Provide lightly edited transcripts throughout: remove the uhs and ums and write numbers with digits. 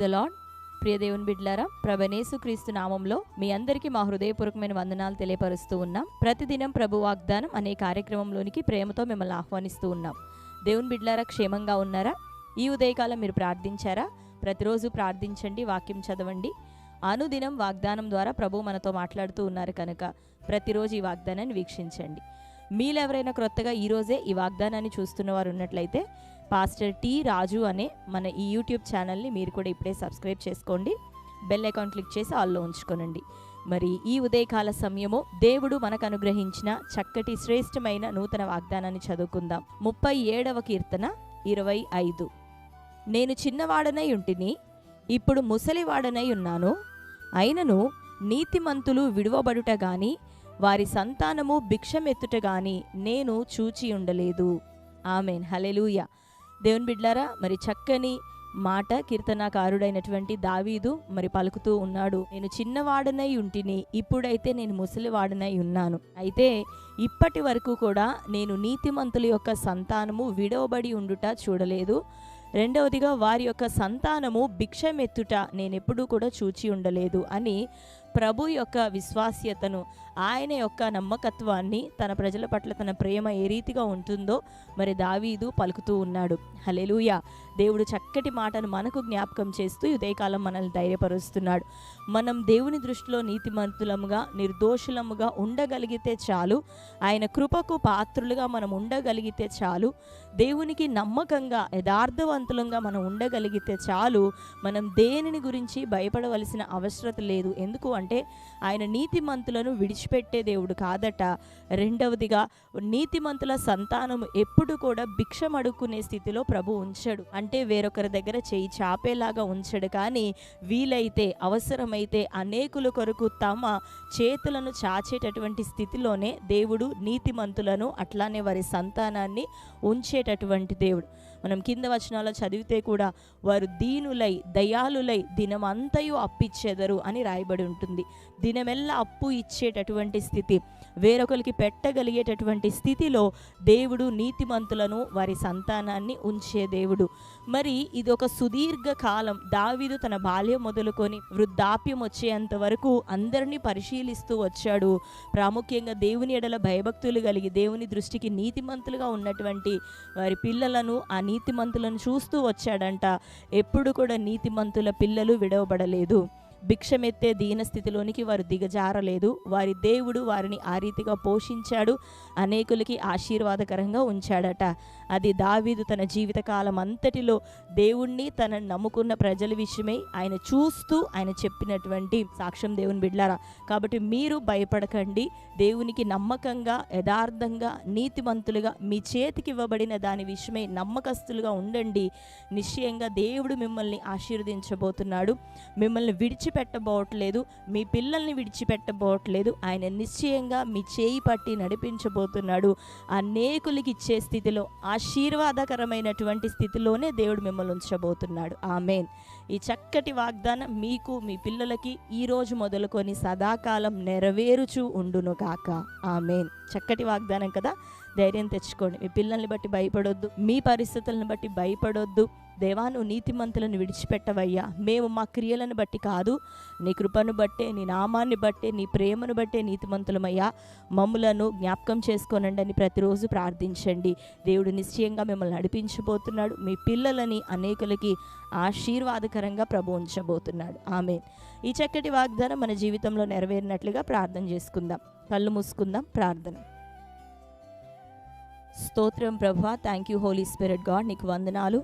The lord. ప్రియ దేవుని బిడ్డలారా, ప్రభువైన క్రీస్తు నామంలో మీ అందరికీ మా హృదయపూర్వకమైన వందనాలు తెలియపరుస్తూ ఉన్నాం. ప్రతిదినం ప్రభు వాగ్దానం అనే కార్యక్రమంలోనికి ప్రేమతో మిమ్మల్ని ఆహ్వానిస్తూ ఉన్నాం. దేవుని బిడ్డలారా, క్షేమంగా ఉన్నారా? ఈ ఉదయకాలం మీరు ప్రార్థించారా? ప్రతిరోజు ప్రార్థించండి, వాక్యం చదవండి. అనుదినం వాగ్దానం ద్వారా ప్రభు మనతో మాట్లాడుతూ ఉన్నారు కనుక ప్రతిరోజు ఈ వాగ్దానాన్ని వీక్షించండి. మీలో ఎవరైనా క్రొత్తగా ఈరోజే ఈ వాగ్దానాన్ని చూస్తున్న వారు ఉన్నట్లయితే పాస్టర్ టి రాజు అనే మన ఈ యూట్యూబ్ ఛానల్ని మీరు కూడా ఇప్పుడే సబ్స్క్రైబ్ చేసుకోండి. బెల్ ఐకాన్ క్లిక్ చేసి ఆల్లో ఉంచుకోనండి. మరి ఈ ఉదయకాల సమయము దేవుడు మనకు అనుగ్రహించిన చక్కటి శ్రేష్టమైన నూతన వాగ్దానాన్ని చదువుకుందాం. 37వ కీర్తన 25. నేను చిన్నవాడనై ఉంటిని, ఇప్పుడు ముసలివాడనై ఉన్నాను. అయినను నీతిమంతులు విడువబడుట గాని వారి సంతానము భిక్షమెత్తుట గాని నేను చూచి ఉండలేదు. ఆమెన్, హల్లెలూయా. దేవుని బిడ్డలారా, మరి చక్కని మాట కీర్తనాకారుడైనటువంటి దావీదు మరి పలుకుతూ ఉన్నాడు. నేను చిన్నవాడనై ఉంటిని, ఇప్పుడైతే నేను ముసలివాడనై ఉన్నాను. అయితే ఇప్పటి వరకు కూడా నేను నీతిమంతుల యొక్క సంతానము విడవబడి ఉండుట చూడలేదు. రెండవదిగా వారి యొక్క సంతానము భిక్షమెత్తుట నేనెప్పుడూ కూడా చూచి ఉండలేదు అని ప్రభు యొక్క విశ్వాస్యతను, ఆయన యొక్క నమ్మకత్వాన్ని, తన ప్రజల పట్ల తన ప్రేమ ఏ రీతిగా ఉంటుందో మరి దావీదు పలుకుతూ ఉన్నాడు. హల్లెలూయా. దేవుడు చక్కటి మాటను మనకు జ్ఞాపకం చేస్తూ ఉదయకాలం మనల్ని ధైర్యపరుస్తున్నాడు. మనం దేవుని దృష్టిలో నీతిమంతులముగా, నిర్దోషులముగా ఉండగలిగితే చాలు. ఆయన కృపకు పాత్రులుగా మనం ఉండగలిగితే చాలు. దేవునికి నమ్మకంగా, యథార్థవంతులంగా మనం ఉండగలిగితే చాలు. మనం దేనిని గురించి భయపడవలసిన అవసరం లేదు. ఎందుకు అంటే ఆయన నీతిమంతులను విడిచిపెట్టే దేవుడు కాదట. రెండవదిగా, నీతిమంతుల సంతానం ఎప్పుడు కూడా భిక్షం అడుక్కునే స్థితిలో ప్రభు ఉంచడు. అంటే వేరొకరి దగ్గర చేయి చాపేలాగా ఉంచడు. కానీ వీలైతే, అవసరమైతే అనేకుల కొరకు తమ చేతులను చాచేటటువంటి స్థితిలోనే దేవుడు నీతిమంతులను, అట్లానే వారి సంతానాన్ని ఉంచేటటువంటి దేవుడు. మనం కింద వచనాల్లో చదివితే కూడా వారు దీనులై దయాలులై దినమంతయు అప్పిచ్చెదరు అని రాయబడి ఉంటుంది. దినమెల్లా అప్పు ఇచ్చేటటువంటి స్థితి, వేరొకరికి పెట్టగలిగేటటువంటి స్థితిలో దేవుడు నీతిమంతులను, వారి సంతానాన్ని ఉంచే దేవుడు. మరి ఇది ఒక సుదీర్ఘ కాలం. దావీదు తన బాల్యం మొదలుకొని వృద్ధాప్యం వచ్చేంత వరకు అందరినీ పరిశీలిస్తూ వచ్చాడు. ప్రాముఖ్యంగా దేవుని ఎడల భయభక్తులు కలిగి దేవుని దృష్టికి నీతిమంతులుగా ఉన్నటువంటి వారి పిల్లలను, ఆ నీతిమంతులను చూస్తూ వచ్చాడంట. ఎప్పుడు కూడా నీతిమంతుల పిల్లలు విడవబడలేదు. భిక్షమెత్తే దీన స్థితిలోనికి వారు దిగజారలేదు. వారి దేవుడు వారిని ఆ రీతిగా పోషించాడు, అనేకులకి ఆశీర్వాదకరంగా ఉంచాడట. అది దావీదు తన జీవితకాలం అంతటిలో దేవుణ్ణి, తనను నమ్ముకున్న ప్రజల విషయమై ఆయన చూస్తూ ఆయన చెప్పినటువంటి సాక్ష్యం. దేవుని బిడ్డలారా, కాబట్టి మీరు భయపడకండి. దేవునికి నమ్మకంగా, యథార్థంగా, నీతిమంతులుగా మీ చేతికి ఇవ్వబడిన దాని విషయమై నమ్మకస్తులుగా ఉండండి. నిశ్చయంగా దేవుడు మిమ్మల్ని ఆశీర్వదించబోతున్నాడు. మిమ్మల్ని విడిచిపెట్టబోవట్లేదు, మీ పిల్లల్ని విడిచిపెట్టబోవట్లేదు. ఆయన నిశ్చయంగా మీ చేయి పట్టి నడిపించబోతున్నాడు. అనేకులకి ఇచ్చే స్థితిలో, ఆశీర్వాదకరమైనటువంటి స్థితిలోనే దేవుడు మిమ్మల్ని ఉంచబోతున్నాడు. ఆమేన్. ఈ చక్కటి వాగ్దానం మీకు, మీ పిల్లలకి ఈ రోజు మొదలుకొని సదాకాలం నెరవేరుచు ఉండును గాక. ఆమేన్. చక్కటి వాగ్దానం కదా. ధైర్యం తెచ్చుకోండి. మీ పిల్లల్ని బట్టి భయపడొద్దు, మీ పరిస్థితులను బట్టి భయపడొద్దు. దేవా, నువ్వు నీతిమంతులను విడిచిపెట్టవయ్యా. మేము మా క్రియలను బట్టి కాదు, నీ కృపను బట్టే, నీ నామాన్ని బట్టే, నీ ప్రేమను బట్టే నీతిమంతులమయ్యా. మమ్ములను జ్ఞాపకం చేసుకోనండి అని ప్రతిరోజు ప్రార్థించండి. దేవుడు నిశ్చయంగా మిమ్మల్ని నడిపించబోతున్నాడు. మీ పిల్లలని అనేకులకి ఆశీర్వాదకరంగా ప్రభు ఉంచబోతున్నాడు. ఆమేన్. ఈ చక్కటి వాగ్దానం మన జీవితంలో నెరవేరినట్లుగా ప్రార్థన చేసుకుందాం. కళ్ళు మూసుకుందాం. ప్రార్థన. స్తోత్రం ప్రభువా, thank you Holy Spirit God. నీకు వందనాలు.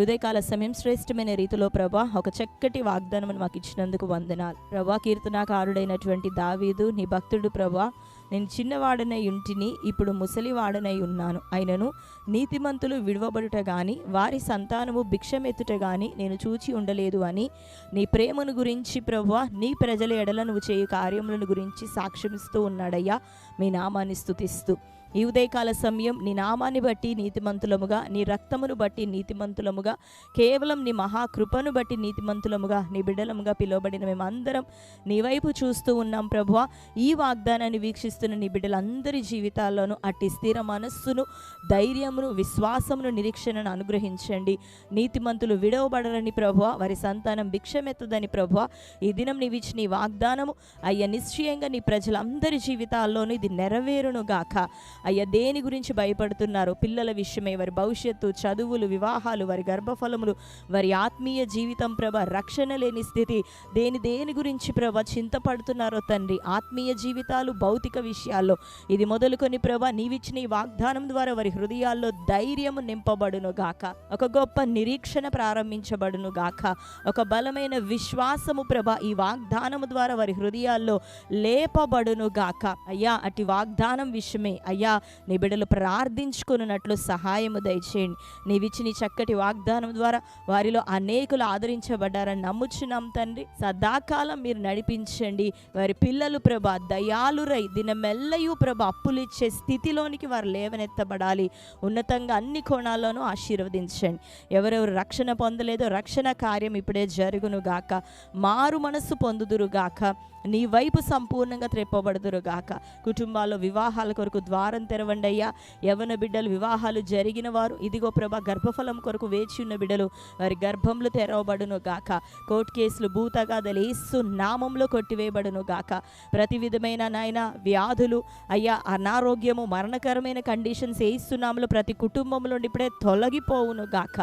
ఉదయకాల సమయం శ్రేష్టమైన రీతిలో ప్రభా ఒక చక్కటి వాగ్దానం మాకు ఇచ్చినందుకు వందనాలు ప్రభా. కీర్తనాకారుడైనటువంటి దావీదు నీ భక్తుడు ప్రభా, నేను చిన్నవాడనై ఉంటిని, ఇప్పుడు ముసలివాడనై ఉన్నాను. అయినను నీతిమంతులు విడవబడుట గాని వారి సంతానము భిక్షమెత్తుట గాని నేను చూచి ఉండలేదు అని నీ ప్రేమను గురించి ప్రభువా, నీ ప్రజల ఎడల నువ్వు చేయు కార్యములను గురించి సాక్ష్యమిస్తూ ఉన్నాడయ్యా. మీ నామాన్ని స్తుతిస్తూ ఈ ఉదయకాల సమయం నీ నామాన్ని బట్టి నీతిమంతులముగా, నీ రక్తమును బట్టి నీతిమంతులముగా, కేవలం నీ మహాకృపను బట్టి నీతిమంతులముగా, నీ బిడ్డలముగా పిలువబడిన మేమందరం నీ వైపు చూస్తూ ఉన్నాం ప్రభువా. ఈ వాగ్దానాన్ని వీక్షిస్తూ చూస్తున్న నీ బిడ్డలందరి జీవితాల్లోనూ అట్టి స్థిర మనస్సును, ధైర్యమును, విశ్వాసమును, నిరీక్షణను అనుగ్రహించండి. నీతిమంతులు విడవబడరని ప్రభువా, వారి సంతానం భిక్షమెత్తదని ప్రభువా, ఈ దినం నీవు ఇచ్చిన నీ వాగ్దానము అయ్యా నిశ్చయంగా నీ ప్రజలందరి జీవితాల్లోనూ ఇది నెరవేరును గాక. అయ్యా దేని గురించి భయపడుతున్నారు? పిల్లల విషయమై, వారి భవిష్యత్తు, చదువులు, వివాహాలు, వారి గర్భఫలములు, వారి ఆత్మీయ జీవితం ప్రభ, రక్షణ లేని స్థితి, దేని గురించి ప్రభ చింతపడుతున్నారో తండ్రి, ఆత్మీయ జీవితాలు, భౌతిక విషయాల్లో ఇది మొదలుకొని ప్రభ నీవిచ్చిన ఈ వాగ్దానం ద్వారా వారి హృదయాల్లో ధైర్యము నింపబడును గాక. ఒక గొప్ప నిరీక్షణ ప్రారంభించబడును గాక. ఒక బలమైన విశ్వాసము ప్రభ ఈ వాగ్దానము ద్వారా వారి హృదయాల్లో లేపబడును గాక. అయ్యా అటు వాగ్దానం విషయమే అయ్యా నీ బిడ్డలు ప్రార్థించుకున్నట్లు సహాయము దయచేయండి. నీవిచ్చిన చక్కటి వాగ్దానం ద్వారా వారిలో అనేకులు ఆదరించబడ్డారని నమ్ముచున్నాం తండ్రి. సదాకాలం మీరు నడిపించండి. వారి పిల్లలు ప్రభ దయాలురై దినమెల్లయూ ప్రభ అప్పులిచ్చే స్థితిలోనికి వారు లేవనెత్తబడాలి. ఉన్నతంగా అన్ని కోణాల్లోనూ ఆశీర్వదించండి. ఎవరెవరు రక్షణ పొందలేదో రక్షణ కార్యం ఇప్పుడే జరుగును గాక. మారు మనస్సు పొందుదురు గాక. నీ వైపు సంపూర్ణంగా త్రెప్పబడుదురు గాక. కుటుంబాల్లో వివాహాల కొరకు ద్వారం తెరవండి అయ్యా. యవ్వన బిడ్డలు వివాహాలు జరిగిన వారు ఇదిగో ప్రభా గర్భఫలం కొరకు వేచి ఉన్న బిడ్డలు వారి గర్భంలో తెరవబడును గాక. కోర్టు కేసులు, భూతగాథలు యేసు నామంలో కొట్టివేయబడును గాక. ప్రతి విధమైన నాయన వ్యాధులు అయ్యా, అనారోగ్యము, మరణకరమైన కండిషన్స్ యేసు నామంలో ప్రతి కుటుంబంలో నుండి ఇప్పుడే తొలగిపోవును గాక.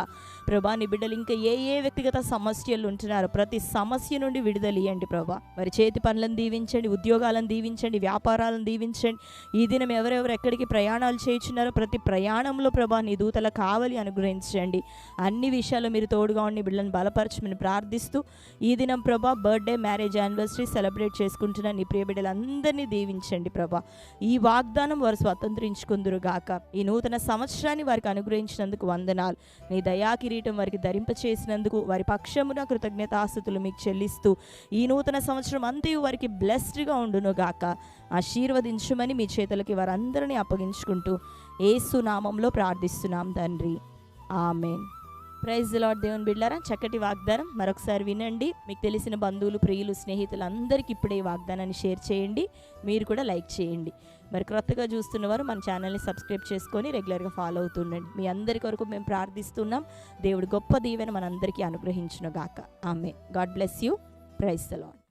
ప్రభా నీ బిడ్డలు ఇంకా ఏ వ్యక్తిగత సమస్యలు ఉంటున్నారో ప్రతి సమస్య నుండి విడుదలియండి ప్రభా. వారి చేతి పనులను దీవించండి, ఉద్యోగాలను దీవించండి, వ్యాపారాలను దీవించండి. ఈ దినం ఎవరెవరు ఎక్కడికి ప్రయాణాలు చేయించున్నారో ప్రతి ప్రయాణంలో ప్రభా నీ దూతల కావలి అనుగ్రహించండి. అన్ని విషయాల్లో మీరు తోడుగా ఉండి బిడ్డలను బలపరచమని ప్రార్థిస్తూ ఈ దినం ప్రభా బర్త్డే, మ్యారేజ్, యానివర్సరీ సెలబ్రేట్ చేసుకుంటున్న నీ ప్రియ బిడ్డలందరినీ దీవించండి ప్రభా. ఈ వాగ్దానం వారు స్వతంత్రించుకుందురు గాక. ఈ నూతన సంవత్సరాన్ని వారికి అనుగ్రహించినందుకు వందనాలు. నీ దయా కిరీటం వారికి ధరింపచేసినందుకు వారి పక్షమున కృతజ్ఞతాస్తుతులు మీకు చెల్లిస్తూ ఈ నూతన సంవత్సరం అంతయు వారికి బ్లెస్డ్గా ఉండును గాక. ఆశీర్వదించుమని మీ చేతులకి వారందరినీ అప్పగించుకుంటూ యేసు నామంలో ప్రార్థిస్తున్నాం తండ్రి. ఆమేన్. Praise the Lord. దేవుని బిడ్డలారా, చక్కటి వాగ్దానం మరొకసారి వినండి. మీకు తెలిసిన బంధువులు, ప్రియులు, స్నేహితులు అందరికీ ఇప్పుడే ఈ వాగ్దానాన్ని షేర్ చేయండి. మీరు కూడా లైక్ చేయండి. మరి క్రొత్తగా చూస్తున్నవారు మన ఛానల్ని సబ్స్క్రైబ్ చేసుకొని రెగ్యులర్గా ఫాలో అవుతుండండి. మీ అందరి కొరకు మేము ప్రార్థిస్తున్నాం. దేవుడు గొప్ప దీవెన మనందరికీ అనుగ్రహించును గాక. Amen. God bless you. Praise the lord.